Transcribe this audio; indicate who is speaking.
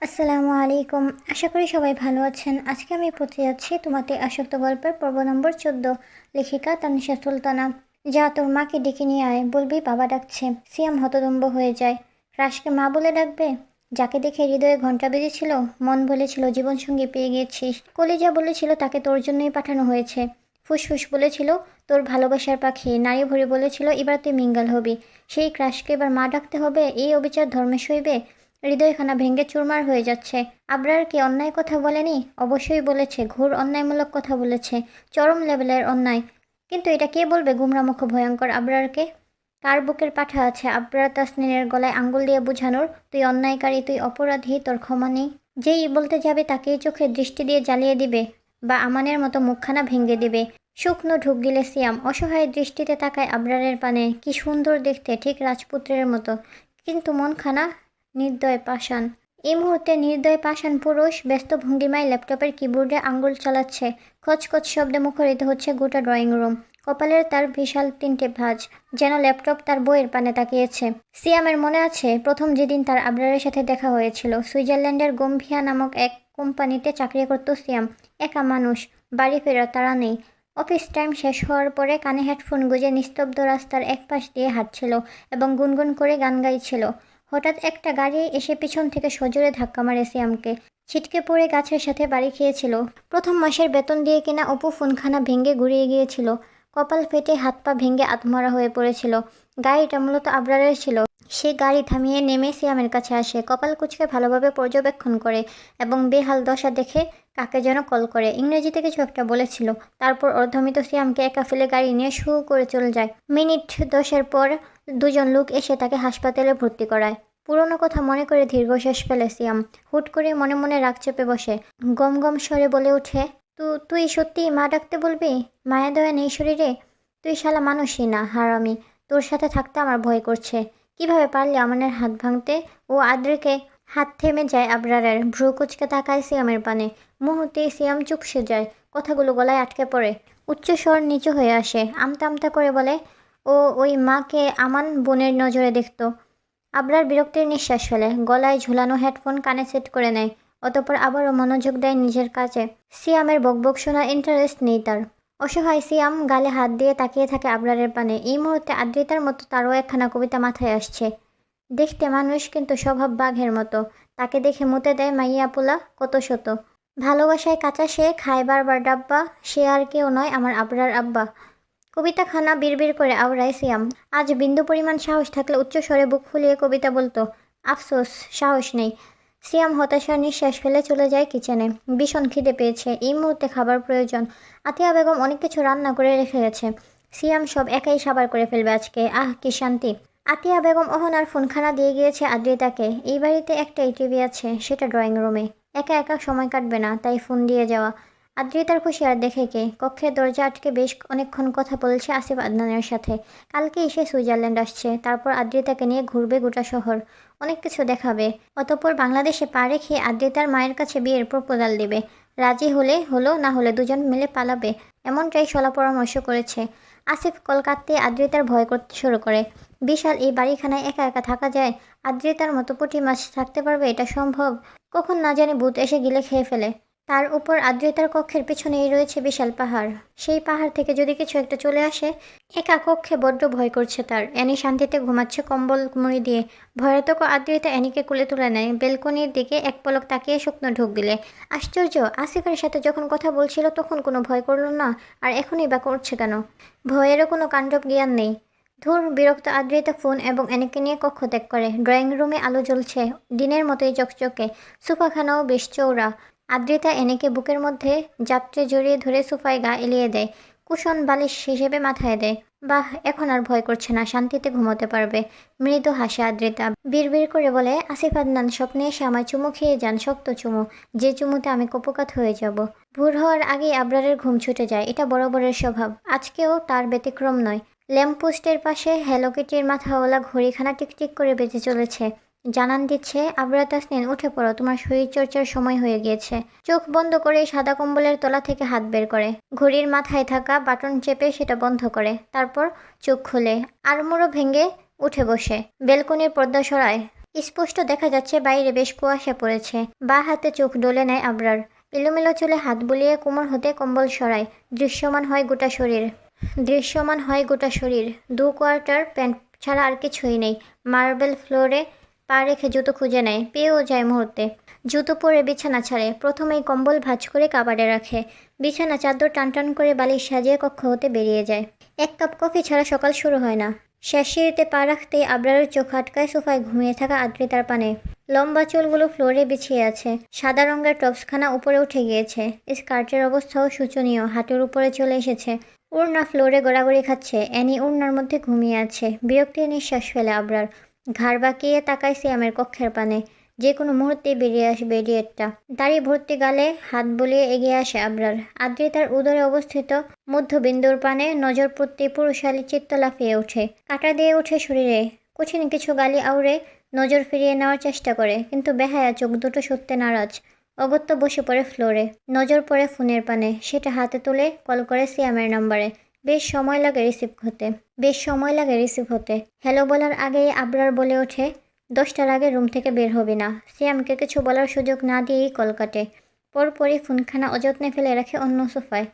Speaker 1: আসসালামু আলাইকুম। আশা করি সবাই ভালো আছেন। আজকে আমি পড়তে যাচ্ছি তোমাতে আসক্ত গল্পের পর্ব নম্বর 14। লেখিকা তানিশা সুলতানা। যা তোর মাকে ডেকে নিয়ে আয়, বলবি বাবা ডাকছে। সিয়াম হতদম্ব হয়ে যায়। রাশকে মা বলে ডাকবে? যাকে দেখে হৃদয়ে ঘন্টা বেজেছিল, মন বলেছিল জীবনসঙ্গী পেয়ে গিয়েছিস। কলিজা বলেছিল তাকে তোর জন্যই পাঠানো হয়েছে। ফুসফুস বলেছিল তোর ভালোবাসার পাখি। নারী ভরে বলেছিল এবার তুই মিঙ্গাল হবি। সেই ক্রাশকে এবার মা ডাকতে হবে? এই অবিচার ধর্মে সইবে? হৃদয়খানা ভেঙে চুরমার হয়ে যাচ্ছে। আবরার কি অন্যায় কথা বলেনি? অবশ্যই বলেছে, ঘোর অন্যায়মূলক কথা বলেছে, চরম লেভেলের অন্যায়। কিন্তু এটা কে বলবে গুমরামুখ ভয়ঙ্কর আবরারকে? কার বুকের পাঠা আছে আবরার তাসনিনের গলায় আঙ্গুল দিয়ে বোঝানোর, তুই অন্যায়কারী, তুই অপরাধী, তোর ক্ষমা নেই? যেই বলতে যাবে তাকেই চোখের দৃষ্টি দিয়ে জ্বালিয়ে দিবে, বা আমানের মতো মুখখানা ভেঙে দিবে। শুকনো ঢুক গিলে সিয়াম অসহায় দৃষ্টিতে তাকায় আবরারের পানে। কি সুন্দর দেখতে, ঠিক রাজপুত্রের মতো, কিন্তু মনখানা নির্দয় পাষাণ। এই মুহূর্তে নির্দয় পাষাণ পুরুষ ব্যস্ত ভঙ্গিমায় ল্যাপটপের কিবোর্ডে আঙ্গুল চালাচ্ছে। খচখচ শব্দে মুখরিত হচ্ছে গোটা ড্রয়িং রুম। কপালের তার বিশাল 3টে ভাঁজ, যেন ল্যাপটপ তার বইয়ের পানে তাকিয়েছে। সিয়ামের মনে আছে প্রথম যেদিন তার আবরারের সাথে দেখা হয়েছিল। সুইজারল্যান্ডের গম্ভিয়া নামক এক কোম্পানিতে চাকরি করত সিয়াম। একা মানুষ, বাড়ি ফেরার তাড়া নেই। অফিস টাইম শেষ হওয়ার পরে কানে হেডফোন গুঁজে নিস্তব্ধ রাস্তার এক পাশ দিয়ে হাঁটছিল এবং গুনগুন করে গান গাইছিল। হঠাৎ একটা গাড়ি এসে পিছন থেকে সজোরে ধাক্কা মারে সিয়ামকে। ছিটকে পড়ে গাছের সাথে বাড়ি খেয়েছিল। প্রথম মাসের বেতন দিয়ে কিনা অপু ফোনখানা ভেঙে গুড়িয়ে গিয়েছিল। কপাল ফেটে হাত পা ভেঙে আধমরা হয়ে পড়েছিল। গাড়িটা মূলত আবরারের ছিল। সে গাড়ি থামিয়ে নেমে সিয়ামের কাছে আসে, কপাল কুঁচকে ভালোভাবে পর্যবেক্ষণ করে এবং বেহাল দশা দেখে কাকে যেন কল করে। ইংরেজিতে কিছু একটা বলেছিল। তারপর অর্ধমিত সিয়ামকে একা ফেলে গাড়ি নিয়ে শু করে চলে যায়। মিনিট 10 পর দুজন লোক এসে তাকে হাসপাতালে ভর্তি করায়। পুরনো কথা মনে করে দীর্ঘশ্বাস ফেলে সিয়াম। হুট করে মনে মনে রাগ চেপে বসে। গম গম স্বরে বলে ওঠে, তুই সত্যি মা ডাকতে বলবি? মায়া দয়া নেই শরীরে? তুই শালা মানুষই না, হারামি। তোর সাথে থাকতে আমার ভয় করছে। কিভাবে পারলি আমানের হাত ভাঙতে? ও আদ্রিকে। হাত থেমে যায় আবরারের। ভ্রু কুচকে তাকায় সিয়ামের পানে। মুহূর্তেই সিয়াম চুপসে যায়। কথাগুলো গলায় আটকে পড়ে। উচ্চস্বর নিচু হয়ে আসে। আমতা আমতা করে বলে, ও ওই মাকে আমান বোনের নজরে দেখত। আবরার বিরক্তির নিঃশ্বাস ফেলে। গলায় ঝুলানো হেডফোন কানে সেট করে নেয়। অতঃপর আবারও মনোযোগ দেয় নিজের কাজে। সিয়ামের বকবক শোনার ইন্টারেস্ট নেই তার। অসহায় সিয়াম গালে হাত দিয়ে তাকিয়ে থাকে আবরারের পানে। এই মুহূর্তে আদ্রিতার মতো তারও একখানা কবিতা মাথায় আসছে। দেখতে মানুষ, কিন্তু স্বভাব বাঘের মতো। তাকে দেখে মুতে দেয় মাইয়া পোলা কত শত। ভালোবাসায় কাঁচা সে, খায় বারবার ডাব্বা। সে আর কেউ নয়, আমার আবরার আব্বা। কবিতাখানা বিড়বিড় করে আওড়ায় সিয়াম। আজ বিন্দু পরিমাণ সাহস থাকলে উচ্চস্বরে বুক ফুলিয়ে কবিতা বলতো। আফসোস, সাহস নেই। সিয়াম হতাশার নিঃশ্বাস ফেলে চলে যায় কিচেনে। ভীষণ খিদে পেয়েছে, এই মুহূর্তে খাবার প্রয়োজন। আতিয়া বেগম অনেক কিছু রান্না করে রেখে গেছে। সিয়াম সব একাই সাবার করে ফেলবে আজকে। আহ, কি শান্তি। আতিয়া বেগম অহনার ফোনখানা দিয়ে গিয়েছে আদ্রিতাকে। এই বাড়িতে একটাই টিভি আছে, সেটা ড্রয়িং রুমে। একা একা সময় কাটবে না, তাই ফোন দিয়ে যাওয়া। আদ্রিতার খুশি আর দেখে কে? কক্ষের দরজা আটকে বেশ অনেকক্ষণ কথা বলছে আসিফ আদনানের সাথে। কালকে এসে সুইজারল্যান্ড আসছে, তারপর আদ্রিতাকে নিয়ে ঘুরবে গোটা শহর, অনেক কিছু দেখাবে। অতঃপর বাংলাদেশে পা রেখে আদ্রিতার মায়ের কাছে বিয়ের প্রপোজাল দিবে। রাজি হলে হলো, না হলে দুজন মিলে পালাবে, এমনটাই শলা পরামর্শ করেছে। আসিফ কলকাতায় আদ্রিতার ভয় করতে শুরু করে। বিশাল এই বাড়িখানায় একা একা থাকা যায়? আদ্রিতার মতো পুঁটি মাছ থাকতে পারবে? এটা সম্ভব? কখন না জানি ভূত এসে গিলে খেয়ে ফেলে। তার উপর আদ্রিতার কক্ষের পেছনেই রয়েছে বিশাল পাহাড়। সেই পাহাড় থেকে যদি কিছু একটা চলে আসে। একা কক্ষে বড্ড ভয় করছে তার। অ্যানি শান্তিতে ঘুমাচ্ছে কম্বল মুড়ি দিয়ে। ভয়াতক আদ্রিতা অ্যানিকে কোলে তুলে নেয়। বেলকনির দিকে এক পলক তাকিয়ে শুকনো ঢোক গিলে। আশ্চর্য, আসিফের সাথে যখন কথা বলছিল তখন কোনো ভয় করল না, আর এখনই বা করছে কেন? ভয়েরও কোনো কাণ্ডব জ্ঞান নেই। ধুর, বিরক্ত আদ্রিতা ফোন এবং অ্যানিকে নিয়ে কক্ষ ত্যাগ করে। ড্রয়িং রুমে আলো জ্বলছে, দিনের মতোই চকচকে। সোফাখানাও বেশ চৌড়া। আদ্রিতা এনেকে বুকের মধ্যে জাপটে জড়িয়ে ধরে সোফায় গা এলিয়ে দেয়। কুশন বালিশ হিসেবে মাথায় দেয়। বাহ, এখন আর ভয় করছে না, শান্তিতে ঘুমোতে পারবে। মৃদু হাসে আদ্রিতা। বিড়বিড় করে বলে, আসিফ আদনান স্বপ্নে এসে আমায় চুমু খেয়ে যান, শক্ত চুমু, যে চুমুতে আমি কপোকাত হয়ে যাব। ভোর হওয়ার আগেই আবরারের ঘুম ছুটে যায়। এটা বরাবরের স্বভাব, আজকেও তার ব্যতিক্রম নয়। ল্যাম্পপোস্টের পাশে হ্যালো কিটির মাথাওয়ালা ঘড়িখানা টিকটিক করে বেজে চলেছে। জানান দিচ্ছে, আবরা তাসনিন উঠে পড়ো, তোমার শরীরচর্চার সময় হয়ে গিয়েছে। চোখ বন্ধ করে সাদা কম্বলের তলা থেকে হাত বের করে ঘড়ির মাথায় থাকা বাটন চেপে সেটা বন্ধ করে। তারপর চোখ খুলে আড়মোড়ো ভেঙে উঠে বসে বেলকনির পর্দা সরায়। স্পষ্ট দেখা যাচ্ছে বাইরে বেশ কুয়াশা পড়েছে। বাঁ হাতে চোখ ডলে নেয় আবরার। এলোমেলো চুলে হাত বুলিয়ে কোমর হতে কম্বল সরায়। দৃশ্যমান হয় গোটা শরীর। 2 কোয়ার্টার প্যান্ট ছাড়া আর কিছুই নেই। মার্বেল ফ্লোরে পা রেখে জুতো খুঁজে নেয়, পেয়েও যায় মুহূর্তে। জুতো পরে বিছানা ছাড়ে, প্রথমেই কম্বল ভাঁজ করে কাবাডে রাখে। বিছানা চাদর টান করে বালিশ সাজিয়ে কক্ষ হতে বেরিয়ে যায়। 1 কাপ কফি ছাড়া সকাল শুরু হয় না। শেষ সিঁড়িতে পা রাখতেই আবরারের চোখ আটকায় সোফায় ঘুমিয়ে থাকা আদ্রিতার পানে। লম্বা চুলগুলো ফ্লোরে বিছিয়ে আছে, সাদা রঙের টপসখানা উপরে উঠে গিয়েছে। স্কার্টের অবস্থাও শোচনীয়, হাঁটুর উপরে চলে এসেছে। ওড়না ফ্লোরে গড়াগড়ি খাচ্ছে। অ্যানি ওড়নার মধ্যে ঘুমিয়ে আছে। বিরক্তির নিঃশ্বাস ফেলে আবরার। ঘাড় বাঁকিয়ে তাকায় সিয়ামের কক্ষের পানে। যে কোনো মুহূর্তেই বেরিয়ে আসবে ইডিয়েটটা। দাড়ি ভর্তি গালে হাত বুলিয়ে এগিয়ে আসে আবরার। আদ্রিতার উদরে অবস্থিত মধ্যবিন্দুর পানে নজর পড়তেই পুরুষালী চিত্ত লাফিয়ে ওঠে, কাটা দিয়ে ওঠে শরীরে। কঠিন কিছু গালি আউড়ে নজর ফিরিয়ে নেওয়ার চেষ্টা করে, কিন্তু বেহায়া চোখ দুটো সত্যি নারাজ। অগত্য বসে পড়ে ফ্লোরে। নজর পড়ে ফোনের পানে, সেটা হাতে তুলে কল করে সিয়ামের নাম্বারে। বেশ সময় লাগে রিসিভ হতে। হ্যালো বলার আগেই আবরার বলে ওঠে, 10টার আগে রুম থেকে বের হবি না। সিয়ামকে কিছু বলার সুযোগ না দিয়েই কল কাটে। পরপরই ফোনখানা অযত্নে ফেলে রাখে অন্য সোফায়।